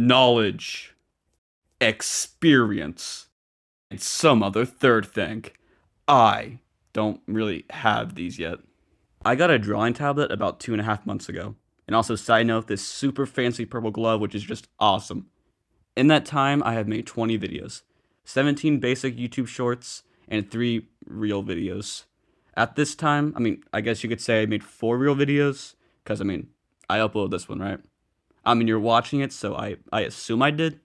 knowledge, experience, and some other third thing. I don't really have these yet. I got a drawing tablet about 2.5 months ago. And also, side note, this super fancy purple glove, which is just awesome. In that time, I have made 20 videos, 17 basic YouTube shorts, and 3 real videos. At this time, I guess you could say I made 4 real videos, because, I uploaded this one, right? You're watching it, so I assume I did.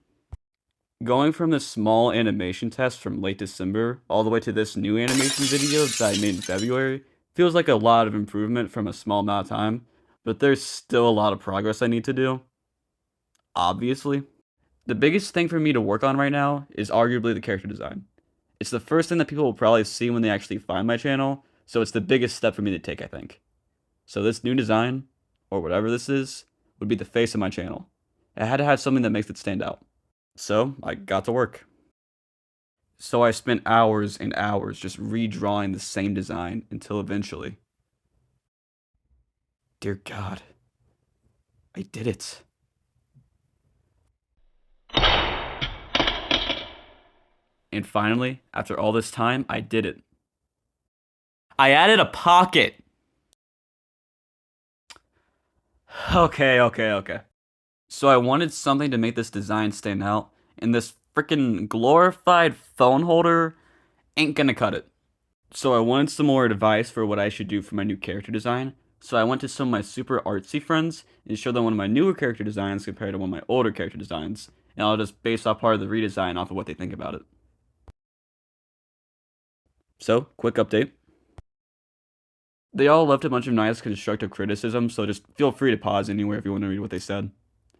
Going from this small animation test from late December all the way to this new animation video that I made in February feels like a lot of improvement from a small amount of time, but there's still a lot of progress I need to do. Obviously. The biggest thing for me to work on right now is arguably the character design. It's the first thing that people will probably see when they actually find my channel, so it's the biggest step for me to take, I think. So this new design, or whatever this is, would be the face of my channel. It had to have something that makes it stand out. So I got to work. So I spent hours and hours just redrawing the same design until eventually. Dear God, I did it. And finally, after all this time, I did it. I added a pocket. Okay. So I wanted something to make this design stand out, and this freaking glorified phone holder ain't gonna cut it. So I wanted some more advice for what I should do for my new character design. So I went to some of my super artsy friends and showed them one of my newer character designs compared to one of my older character designs, and I'll just base off part of the redesign off of what they think about it. So, quick update. They all left a bunch of nice constructive criticism, so just feel free to pause anywhere if you want to read what they said.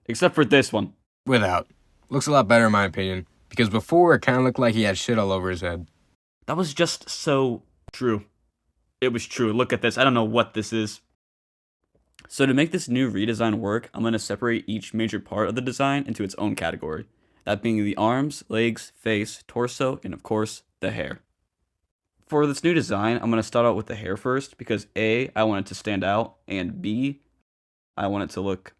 Except for this one. Without. Looks a lot better in my opinion, because before it kind of looked like he had shit all over his head. That was just so true. It was true. Look at this. I don't know what this is. So to make this new redesign work, I'm going to separate each major part of the design into its own category. That being the arms, legs, face, torso, and of course, the hair. For this new design, I'm going to start out with the hair first because A, I want it to stand out, and B, I want it to look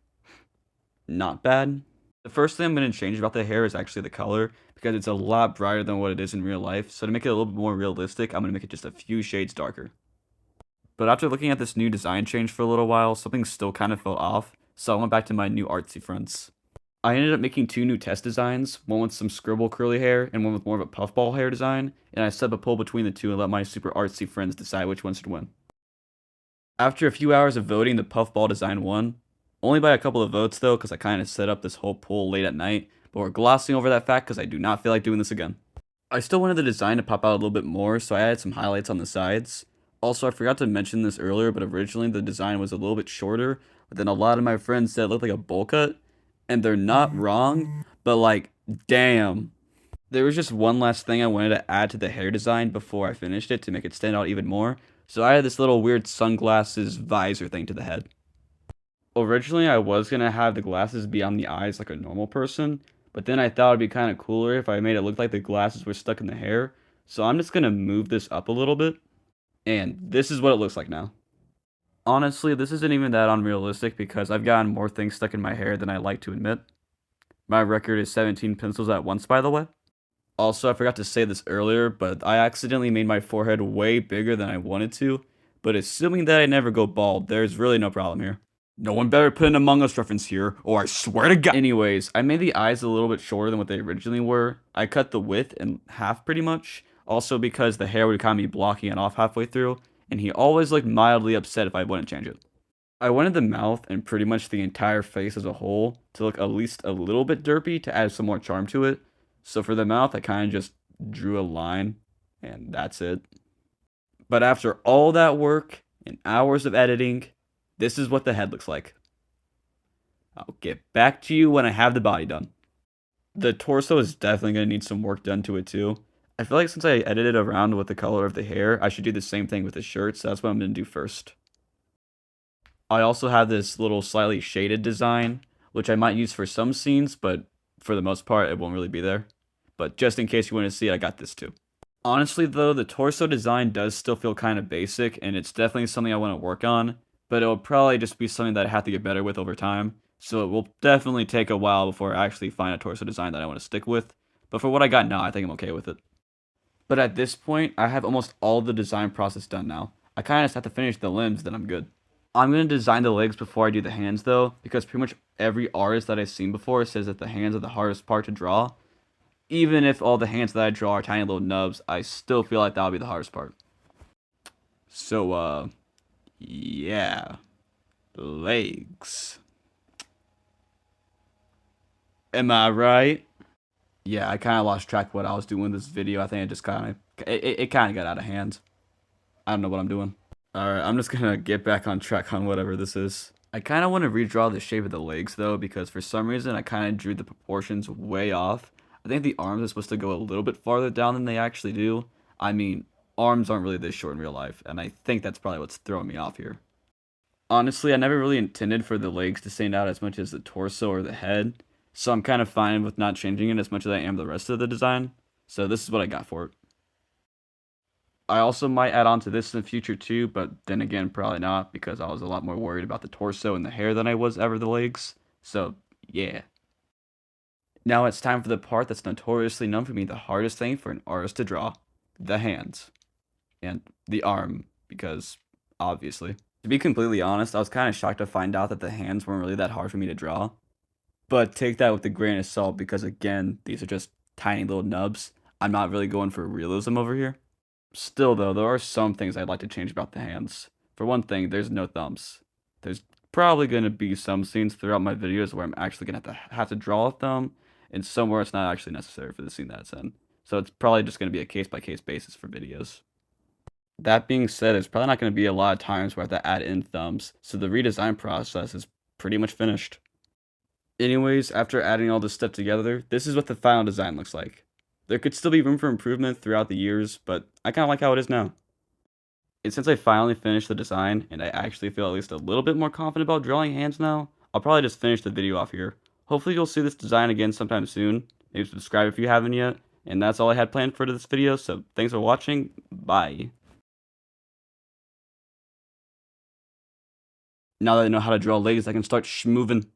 not bad. The first thing I'm going to change about the hair is actually the color because it's a lot brighter than what it is in real life. So to make it a little bit more realistic, I'm going to make it just a few shades darker. But after looking at this new design change for a little while, something still kind of felt off, so I went back to my new artsy friends. I ended up making 2 new test designs, one with some scribble curly hair and one with more of a puffball hair design, and I set up a poll between the two and let my super artsy friends decide which one should win. After a few hours of voting, the puffball design won. Only by a couple of votes though, because I kind of set up this whole poll late at night, but we're glossing over that fact because I do not feel like doing this again. I still wanted the design to pop out a little bit more, so I added some highlights on the sides. Also, I forgot to mention this earlier, but originally the design was a little bit shorter, but then a lot of my friends said it looked like a bowl cut, and they're not wrong, but like, damn. There was just one last thing I wanted to add to the hair design before I finished it to make it stand out even more, so I added this little weird sunglasses visor thing to the head. Originally, I was going to have the glasses be on the eyes like a normal person, but then I thought it'd be kind of cooler if I made it look like the glasses were stuck in the hair, so I'm just going to move this up a little bit, and this is what it looks like now. Honestly, this isn't even that unrealistic because I've gotten more things stuck in my hair than I like to admit. My record is 17 pencils at once, by the way. Also, I forgot to say this earlier, but I accidentally made my forehead way bigger than I wanted to, but assuming that I never go bald, there's really no problem here. No one better put an Among Us reference here, or I swear to God. Anyways, I made the eyes a little bit shorter than what they originally were. I cut the width in half pretty much, also because the hair would kind of be blocking it off halfway through, and he always looked mildly upset if I wouldn't change it. I wanted the mouth and pretty much the entire face as a whole to look at least a little bit derpy to add some more charm to it. So for the mouth, I kind of just drew a line, and that's it. But after all that work and hours of editing, this is what the head looks like. I'll get back to you when I have the body done. The torso is definitely going to need some work done to it too. I feel like since I edited around with the color of the hair, I should do the same thing with the shirt, so that's what I'm going to do first. I also have this little slightly shaded design, which I might use for some scenes, but for the most part, it won't really be there. But just in case you want to see it, I got this too. Honestly though, the torso design does still feel kind of basic, and it's definitely something I want to work on, but it'll probably just be something that I have to get better with over time. So it will definitely take a while before I actually find a torso design that I want to stick with. But for what I got now, I think I'm okay with it. But at this point, I have almost all the design process done now. I kind of just have to finish the limbs, then I'm good. I'm going to design the legs before I do the hands though, because pretty much every artist that I've seen before says that the hands are the hardest part to draw. Even if all the hands that I draw are tiny little nubs, I still feel like that would be the hardest part. So, yeah. Legs. Am I right? Yeah, I kind of lost track of what I was doing in this video. I think it just kind of, it kind of got out of hand. I don't know what I'm doing. Alright, I'm just gonna get back on track on whatever this is. I kind of want to redraw the shape of the legs though, because for some reason I kind of drew the proportions way off. I think the arms are supposed to go a little bit farther down than they actually do. I mean, arms aren't really this short in real life, and I think that's probably what's throwing me off here. Honestly, I never really intended for the legs to stand out as much as the torso or the head, so I'm kind of fine with not changing it as much as I am the rest of the design. So this is what I got for it. I also might add on to this in the future too, but then again, probably not, because I was a lot more worried about the torso and the hair than I was ever the legs. So, yeah. Now it's time for the part that's notoriously known for being the hardest thing for an artist to draw. The hands. And the arm, because, obviously. To be completely honest, I was kind of shocked to find out that the hands weren't really that hard for me to draw. But take that with a grain of salt, because again, these are just tiny little nubs. I'm not really going for realism over here. Still, though, there are some things I'd like to change about the hands. For one thing, there's no thumbs. There's probably going to be some scenes throughout my videos where I'm actually going to have to draw a thumb, and somewhere it's not actually necessary for the scene that it's in. So it's probably just going to be a case-by-case basis for videos. That being said, there's probably not going to be a lot of times where I have to add in thumbs, so the redesign process is pretty much finished. Anyways, after adding all this stuff together, this is what the final design looks like. There could still be room for improvement throughout the years, but I kind of like how it is now. And since I finally finished the design, and I actually feel at least a little bit more confident about drawing hands now, I'll probably just finish the video off here. Hopefully you'll see this design again sometime soon. Maybe subscribe if you haven't yet. And that's all I had planned for this video, so thanks for watching. Bye. Now that I know how to draw legs, I can start schmoving.